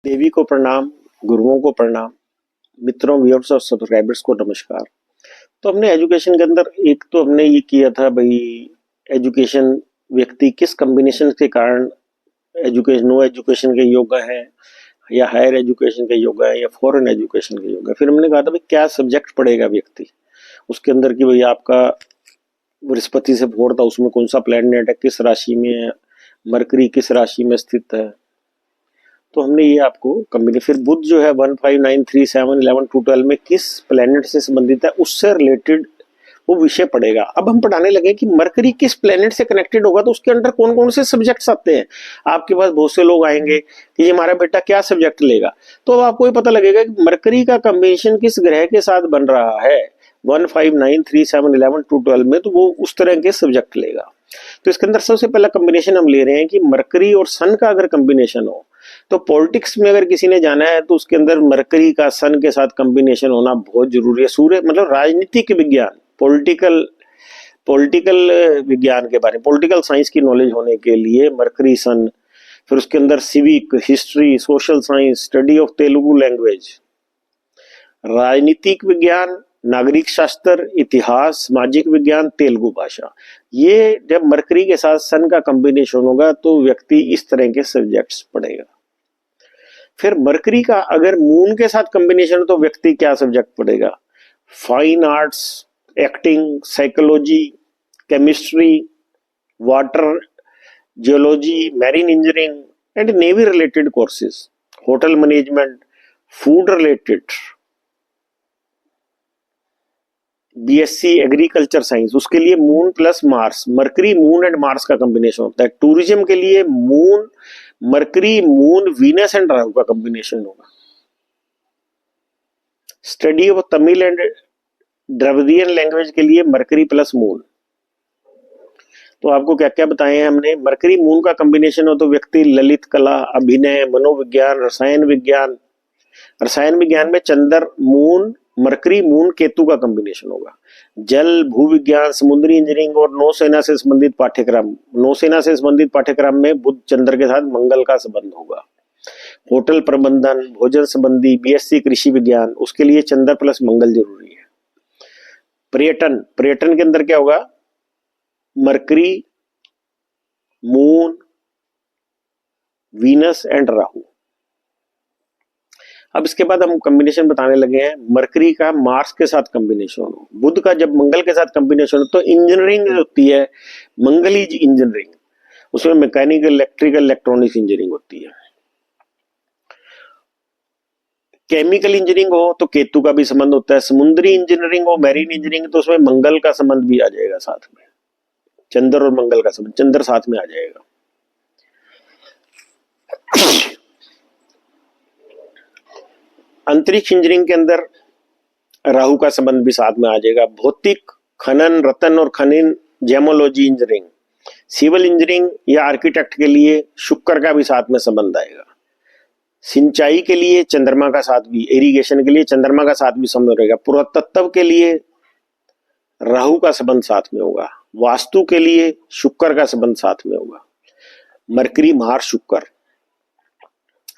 देवी को प्रणाम, गुरुओं को प्रणाम, मित्रों, व्यूअर्स और सब्सक्राइबर्स को नमस्कार। तो हमने एजुकेशन के अंदर एक तो हमने ये किया था भाई, एजुकेशन व्यक्ति किस कॉम्बिनेशन के कारण एजुकेशन नो एजुकेशन के योग्य है या हायर एजुकेशन के योग्य है या फॉरेन एजुकेशन के योग्य है। फिर हमने कहा था भाई क्या सब्जेक्ट पढ़ेगा व्यक्ति, उसके अंदर की भाई आपका बृहस्पति से फोर्थ हाउस में कौन सा प्लैनेट है, किस राशि में है, मरकरी किस राशि में स्थित है। तो हमने ये आपको कंबिनेशन, फिर बुध जो है 1 5 9 3 7 11 2 12 में किस प्लेनेट से संबंधित है, उससे रिलेटेड वो विषय पढ़ेगा। अब हम पढ़ाने लगे कि मरकरी किस प्लेनेट से कनेक्टेड होगा तो उसके अंदर कौन कौन से सब्जेक्ट्स आते हैं। आपके पास बहुत से लोग आएंगे कि ये हमारा बेटा क्या सब्जेक्ट लेगा, तो अब आपको ये पता लगेगा कि मरकरी का कॉम्बिनेशन किस ग्रह के साथ बन रहा है 1 5 9 3 7 11 2 12 में, तो वो उस तरह के सब्जेक्ट लेगा। तो इसके अंदर सबसे पहला कॉम्बिनेशन हम ले रहे हैं कि मरकरी और सन का अगर कॉम्बिनेशन हो, तो पॉलिटिक्स में अगर किसी ने जाना है तो उसके अंदर मरकरी का सन के साथ कॉम्बिनेशन होना बहुत जरूरी है। सूर्य मतलब राजनीतिक विज्ञान, पॉलिटिकल पॉलिटिकल विज्ञान के बारे में, पॉलिटिकल साइंस की नॉलेज होने के लिए मरकरी सन। फिर उसके अंदर civic, history, social science, study of Telugu language, राजनीतिक विज्ञान, नागरिक शास्त्र, इतिहास, सामाजिक विज्ञान, तेलुगु भाषा। ये जब मरकरी के साथ सन का कॉम्बिनेशन होगा तो व्यक्ति इस तरह के सब्जेक्ट्स पढ़ेगा। फिर मरकरी का अगर मून के साथ कॉम्बिनेशन हो तो व्यक्ति क्या सब्जेक्ट पढ़ेगा, fine arts, acting, psychology, chemistry, water, geology, marine engineering and navy related courses, hotel management, food related, BSc agriculture science. उसके लिए moon plus Mars, mercury moon and Mars का कॉम्बिनेशन होता है। टूरिज्म के लिए moon, mercury, moon, Venus and Rahu का combination होगा। Study of Tamil and Dravidian language के लिए मरकरी प्लस मून। तो आपको क्या क्या बताए हैं हमने। मरकरी मून का कॉम्बिनेशन हो तो व्यक्ति ललित कला, अभिनय, मनोविज्ञान, रसायन विज्ञान में चंद्र मून, मरकरी मून, केतु का कॉम्बिनेशन होगा। जल, भूविज्ञान, समुद्री इंजीनियरिंग और नौसेना से संबंधित पाठ्यक्रम, नौसेना से संबंधित पाठ्यक्रम में बुध चंद्र के साथ मंगल का संबंध होगा। होटल प्रबंधन, भोजन संबंधी, बीएससी कृषि विज्ञान, उसके लिए चंद्र प्लस मंगल जरूरी है। पर्यटन, पर्यटन के अंदर क्या होगा, mercury, moon, Venus and Rahu. अब इसके बाद हम कॉम्बिनेशन बताने लगे हैं। मरकरी का मार्स के साथ कॉम्बिनेशन हो, बुध का जब मंगल के साथ कॉम्बिनेशन हो तो इंजीनियरिंग होती है, मंगली इंजीनियरिंग, उसमें मैकेनिकल, इलेक्ट्रिकल, इलेक्ट्रॉनिक्स इंजीनियरिंग होती है। केमिकल इंजीनियरिंग हो तो केतु का भी संबंध होता है। समुद्री इंजीनियरिंग हो, मैरीन इंजीनियरिंग, तो उसमें मंगल का संबंध भी आ जाएगा साथ में, चंद्र और मंगल का संबंध, चंद्र साथ में आ जाएगा। अंतरिक्ष इंजीनियरिंग के अंदर राहु का संबंध भी साथ में आ जाएगा। भौतिक, खनन, रतन और खनिन, जेमोलॉजी इंजीनियरिंग, सिविल इंजीनियरिंग या आर्किटेक्ट के लिए शुक्र का भी साथ में संबंध आएगा। सिंचाई के लिए चंद्रमा का साथ भी, इरिगेशन के लिए चंद्रमा का साथ भी संबंध रहेगा। पुरातत्व के लिए राहु का संबंध साथ में होगा। वास्तु के लिए शुक्र का संबंध साथ में होगा, मरकरी, मार्स, शुक्र।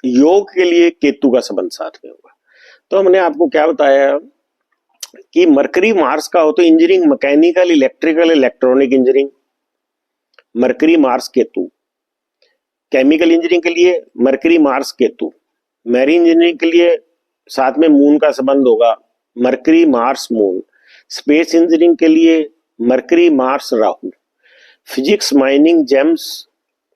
योग के लिए केतु का संबंध साथ में होगा। तो हमने आपको क्या बताया कि मरकरी मार्स का हो तो engineering, mechanical, electrical, electronic engineering, Mercury, Mars, Ketu. Chemical engineering के लिए Mercury, Mars, Ketu. Marine engineering के लिए साथ में मून का संबंध होगा, Mercury, Mars, Moon. Space engineering के लिए Mercury, Mars, Rahu. Physics, mining, gems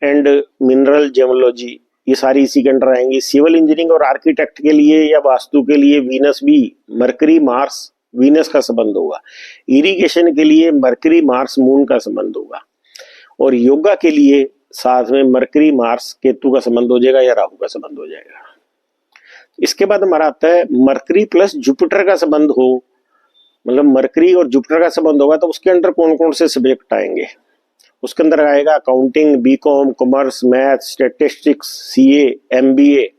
and mineral gemology, ये सारी इसी के अंडर आएंगी। सिविल इंजीनियरिंग और आर्किटेक्ट के लिए या वास्तु के लिए वीनस भी, मरकरी, मार्स, वीनस का संबंध होगा। इरिगेशन के लिए मरकरी, मार्स, मून का संबंध होगा। और योगा के लिए साथ में मरकरी, मार्स, केतु का संबंध हो जाएगा या राहु का संबंध हो जाएगा। इसके बाद हमारा आता है मरकरी प्लस जुपिटर का संबंध हो, मतलब मरकरी और जुपिटर का संबंध होगा तो उसके अंदर कौन कौन से सब्जेक्ट आएंगे। उसके अंदर आएगा accounting, BCom, commerce, math, statistics, CA, MBA,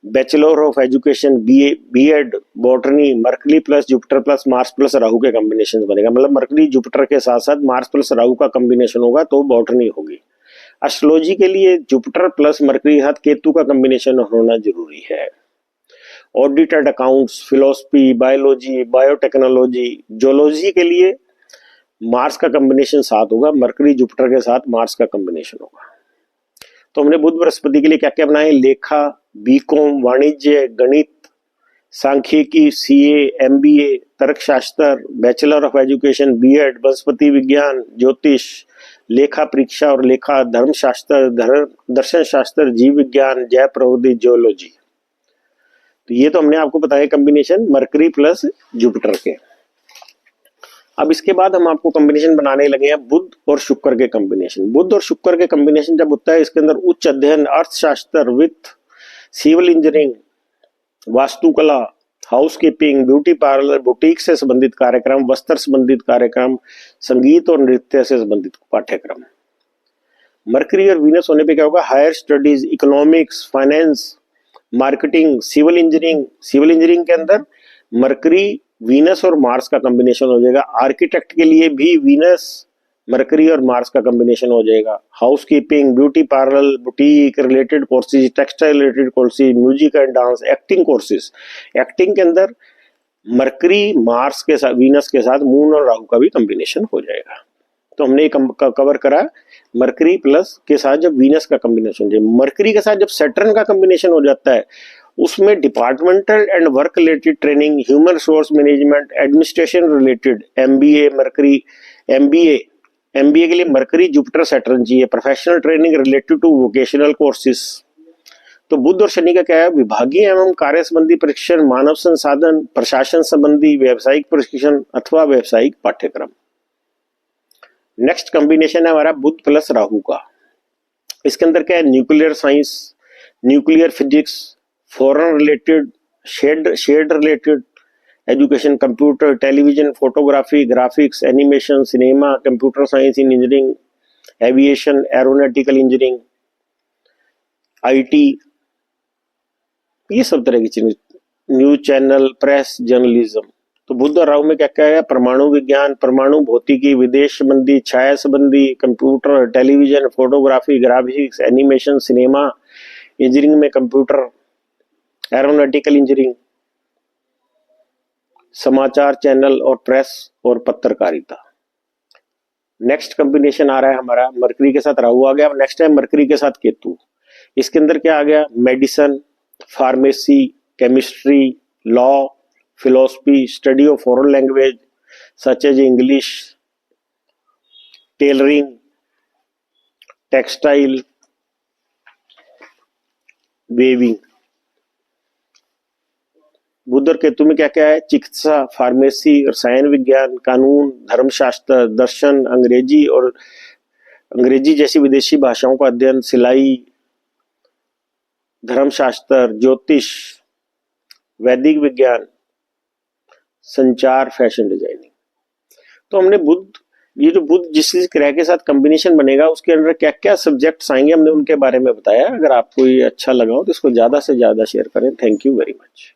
bachelor of education, BEd, botany. Mercury plus Jupiter plus Mars plus Rahu के कॉम्बिनेशन बनेगा, मतलब मरकरी जुपिटर के साथ साथ मार्स प्लस राहु का कॉम्बिनेशन होगा तो बॉटनी होगी। एस्ट्रोलॉजी के लिए जुपिटर प्लस मरकरी के साथ केतु का कॉम्बिनेशन होना जरूरी है। Audited accounts, philosophy, biology, biotechnology, zoology के लिए मार्स का कॉम्बिनेशन 7 होगा, मरकरी जुपिटर के साथ मार्स का कॉम्बिनेशन होगा। तो हमने बुध बृहस्पति के लिए क्या क्या बनाए, लेखा, बीकॉम, वाणिज्य, गणित, सांख्यिकी, सीए, एमबीए, तर्कशास्त्र, बैचलर ऑफ एजुकेशन, बीएड, वनस्पति विज्ञान, ज्योतिष, लेखा परीक्षा और लेखा, धर्मशास्त्र, दर्शन शास्त्र, जीव विज्ञान, जैव प्रौद्योगिकी, जियोलॉजी। तो ये तो हमने आपको बताया कॉम्बिनेशन मरकरी प्लस जुपिटर के। अब इसके बाद हम आपको कॉम्बिनेशन बनाने लगे हैं बुध और शुक्र के कॉम्बिनेशन। बुध और शुक्र के कॉम्बिनेशन जब होता है, इसके अंदर उच्च अध्ययन, अर्थशास्त्र, वित्त, सिविल इंजीनियरिंग, वास्तुकला, हाउसकीपिंग, ब्यूटी पार्लर, बुटीक से संबंधित कार्यक्रम, वस्त्र संबंधित कार्यक्रम, संगीत और नृत्य से संबंधित पाठ्यक्रम। मरकरी और वीनस होने पे क्या होगा, higher studies, economics, finance, marketing, civil engineering. Civil engineering के अंदर मरकरी, वीनस और मार्स का कॉम्बिनेशन हो जाएगा। आर्किटेक्ट के लिए भी वीनस, मरकरी और मार्स का कॉम्बिनेशन हो जाएगा। Housekeeping, beauty parlour, boutique related courses, textile related courses, music and dance, acting courses. Acting के अंदर मरकरी, मार्स के साथ, वीनस के साथ मून और राहु का भी कॉम्बिनेशन हो जाएगा। तो हमने कवर करा मरकरी प्लस के साथ जब वीनस का कॉम्बिनेशन हो जाए। मरकरी के साथ जब सैटर्न का कॉम्बिनेशन हो जाता है, उसमें departmental and work related training, human resource management, administration related, MBA, Mercury, MBA के लिए मरकरी, जुपिटर, सैटर्न चाहिए। Professional training related to vocational courses. तो बुध और शनि का क्या है, विभागीय एवं कार्य संबंधी प्रशिक्षण, मानव संसाधन, प्रशासन संबंधी, व्यावसायिक प्रशिक्षण अथवा व्यावसायिक पाठ्यक्रम। नेक्स्ट कॉम्बिनेशन है हमारा बुध प्लस राहु का। इसके अंदर क्या है, nuclear science, nuclear physics, foreign related, shade related education, computer, television, photography, graphics, animation, cinema, computer science in engineering, aviation, aeronautical engineering, IT, ये सब तरह की चीजें, न्यूज चैनल, प्रेस, जर्नलिज्म। तो बुध और राहु में क्या क्या है, परमाणु विज्ञान, परमाणु भौतिकी, विदेश संबंधी, छाया संबंधी, computer, television, photography, graphics, animation, cinema, engineering में कंप्यूटर, एरोनॉटिकल इंजीनियरिंग, समाचार चैनल और प्रेस और पत्रकारिता। नेक्स्ट कॉम्बिनेशन आ रहा है हमारा, मरकरी के साथ राहु आ गया। नेक्स्ट है मरकरी के साथ केतु। इसके अंदर क्या आ गया, medicine, pharmacy, chemistry, law, philosophy, study of foreign language such as English, tailoring, textile, weaving. Budh और केतु में क्या क्या है, चिकित्सा, फार्मेसी, रसायन विज्ञान, कानून, धर्मशास्त्र, दर्शन, अंग्रेजी जैसी विदेशी भाषाओं का अध्ययन, सिलाई, धर्मशास्त्र, ज्योतिष, वैदिक विज्ञान, संचार, फैशन डिजाइनिंग। तो हमने ये जो बुध जिस ग्रह के साथ कॉम्बिनेशन बनेगा उसके अंदर क्या क्या सब्जेक्ट्स आएंगे, हमने उनके बारे में बताया। अगर आपको ये अच्छा लगा हो तो इसको ज्यादा से ज्यादा शेयर करें। Thank you very much.